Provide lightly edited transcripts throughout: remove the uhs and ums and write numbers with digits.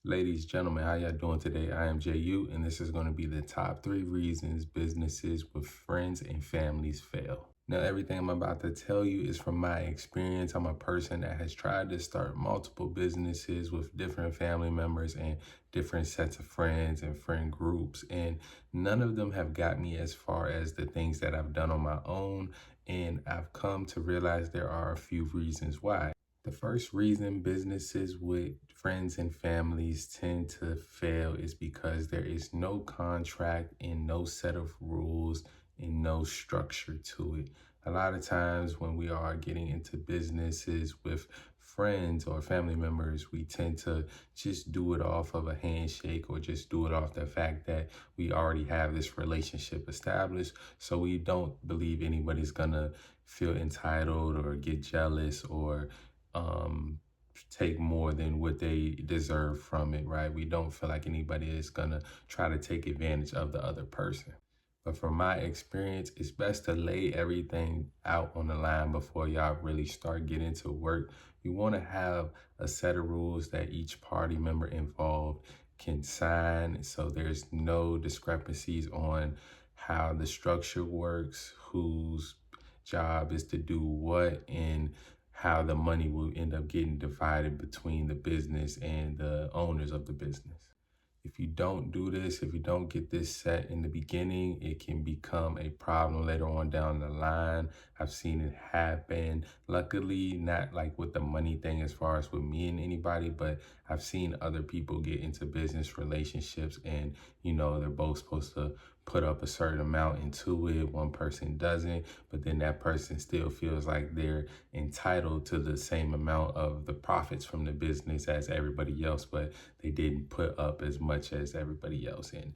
Ladies, gentlemen, how y'all doing today? I am JU, and this is going to be the top 3 reasons businesses with friends and families fail. Now, everything I'm about to tell you is from my experience. I'm a person that has tried to start multiple businesses with different family members and different sets of friends and friend groups, and none of them have got me as far as the things that I've done on my own. And I've come to realize there are a few reasons why. The first reason businesses with friends and families tend to fail is because there is no contract and no set of rules and no structure to it. A lot of times when we are getting into businesses with friends or family members, we tend to just do it off of a handshake or just do it off the fact that we already have this relationship established. So we don't believe anybody's gonna feel entitled or get jealous or um, take more than what they deserve from it, right? We don't feel like anybody is gonna try to take advantage of the other person. But from my experience, it's best to lay everything out on the line before y'all really start getting to work. You want to have a set of rules that each party member involved can sign, so there's no discrepancies on how the structure works, whose job is to do what, and how the money will end up getting divided between the business and the owners of the business. If you don't do this, if you don't get this set in the beginning, it can become a problem later on down the line. I've seen it happen. Luckily, not like with the money thing as far as with me and anybody, but I've seen other people get into business relationships and, they're both supposed to put up a certain amount into it. One person doesn't, but then that person still feels like they're entitled to the same amount of the profits from the business as everybody else, but they didn't put up as much as everybody else. And,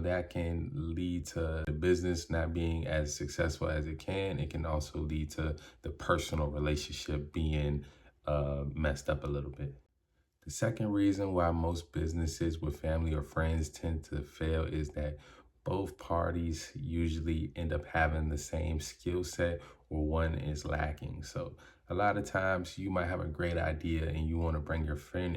that can lead to the business not being as successful as it can. It can also lead to the personal relationship being messed up a little bit. The second reason why most businesses with family or friends tend to fail is that both parties usually end up having the same skill set or one is lacking. So a lot of times you might have a great idea and you want to bring your friend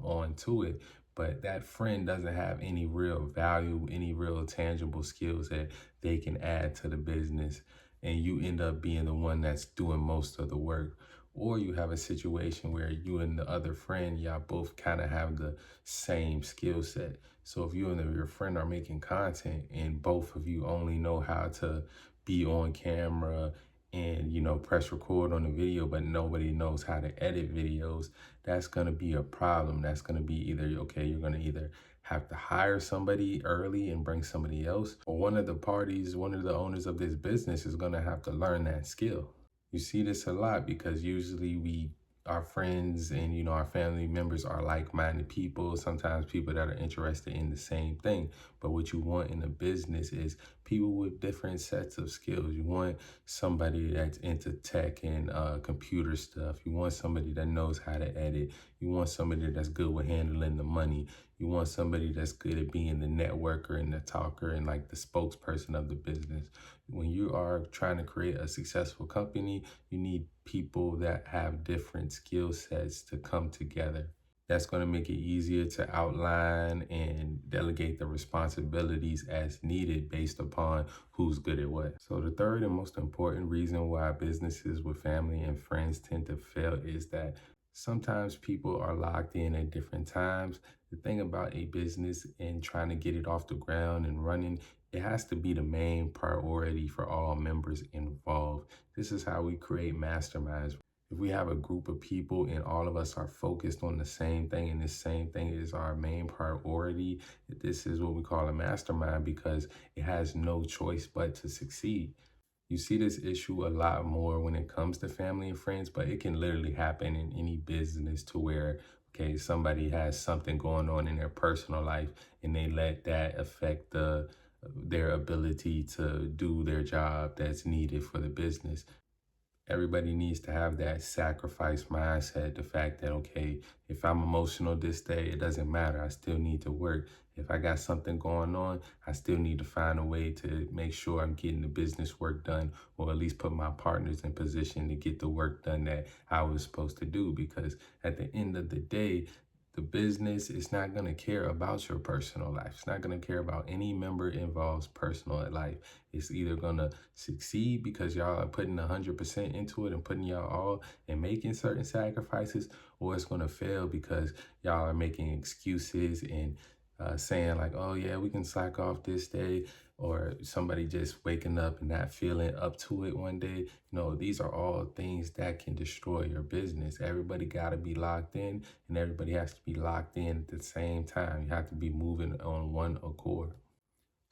on to it, but that friend doesn't have any real value, any real tangible skills that they can add to the business. And you end up being the one that's doing most of the work. Or you have a situation where you and the other friend, y'all both kind of have the same skill set. So if you and your friend are making content and both of you only know how to be on camera and, press record on the video, but nobody knows how to edit videos, that's going to be a problem. That's going to be either, okay, you're going to either have to hire somebody early and bring somebody else, or one of the parties, one of the owners of this business is going to have to learn that skill. You see this a lot because usually our friends and our family members are like-minded people, sometimes people that are interested in the same thing. But what you want in a business is people with different sets of skills. You want somebody that's into tech and computer stuff. You want somebody that knows how to edit. You want somebody that's good with handling the money. You want somebody that's good at being the networker and the talker and like the spokesperson of the business. When you are trying to create a successful company, you need people that have different skill sets to come together. That's going to make it easier to outline and delegate the responsibilities as needed based upon who's good at what. So the third and most important reason why businesses with family and friends tend to fail is that sometimes people are locked in at different times. The thing about a business and trying to get it off the ground and running, it has to be the main priority for all members involved. This is how we create masterminds. If we have a group of people and all of us are focused on the same thing and the same thing is our main priority, this is what we call a mastermind because it has no choice but to succeed. You see this issue a lot more when it comes to family and friends, but it can literally happen in any business to where, okay, somebody has something going on in their personal life and they let that affect their ability to do their job that's needed for the business. Everybody needs to have that sacrifice mindset. The fact that, okay, if I'm emotional this day, it doesn't matter. I still need to work. If I got something going on, I still need to find a way to make sure I'm getting the business work done, or at least put my partners in position to get the work done that I was supposed to do. Because at the end of the day, The business is not going to care about your personal life. It's not going to care about any member involved's personal life. It's either going to succeed because y'all are putting 100% into it and putting y'all all and making certain sacrifices, or it's going to fail because y'all are making excuses and saying like, oh yeah, we can slack off this day, or somebody just waking up and not feeling up to it one day. These are all things that can destroy your business. Everybody got to be locked in, and everybody has to be locked in at the same time. You have to be moving on one accord.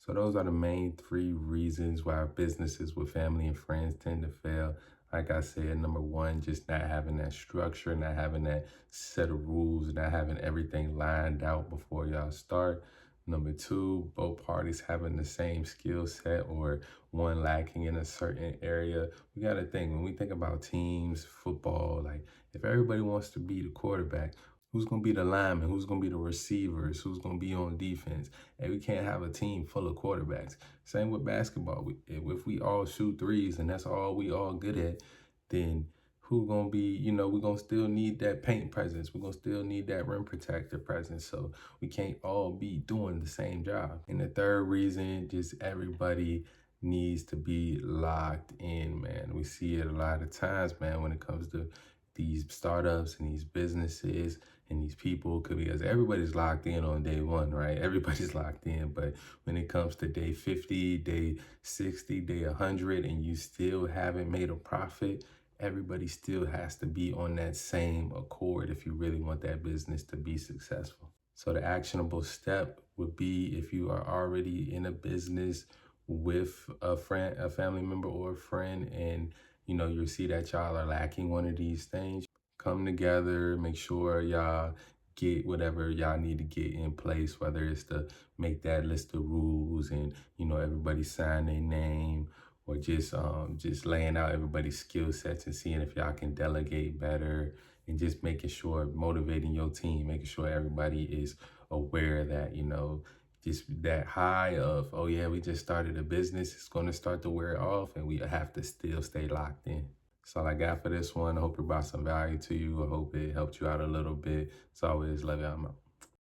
So those are the main three reasons why businesses with family and friends tend to fail. Like I said, number one, just not having that structure, not having that set of rules, not having everything lined out before y'all start. Number two, both parties having the same skill set or one lacking in a certain area. We got to think, when we think about teams, football, like if everybody wants to be the quarterback, who's going to be the lineman? Who's going to be the receivers? Who's going to be on defense? And we can't have a team full of quarterbacks. Same with basketball. If we all shoot threes and that's all we all good at, then who going to be, we're going to still need that paint presence. We're going to still need that rim protector presence. So we can't all be doing the same job. And the third reason, just everybody needs to be locked in, man. We see it a lot of times, man, when it comes to these startups and these businesses and these people, because everybody's locked in on day one, right? Everybody's locked in. But when it comes to day 50, day 60, day 100, and you still haven't made a profit, everybody still has to be on that same accord if you really want that business to be successful. So the actionable step would be, if you are already in a business with a friend, a family member or a friend, and you see that y'all are lacking one of these things, come together, make sure y'all get whatever y'all need to get in place, whether it's to make that list of rules and, everybody sign their name, or just laying out everybody's skill sets and seeing if y'all can delegate better, and just making sure, motivating your team, making sure everybody is aware that, just that high of, oh yeah, we just started a business, it's going to start to wear off, and we have to still stay locked in. That's all I got for this one. I hope it brought some value to you. I hope it helped you out a little bit. As always, love you. I'm out.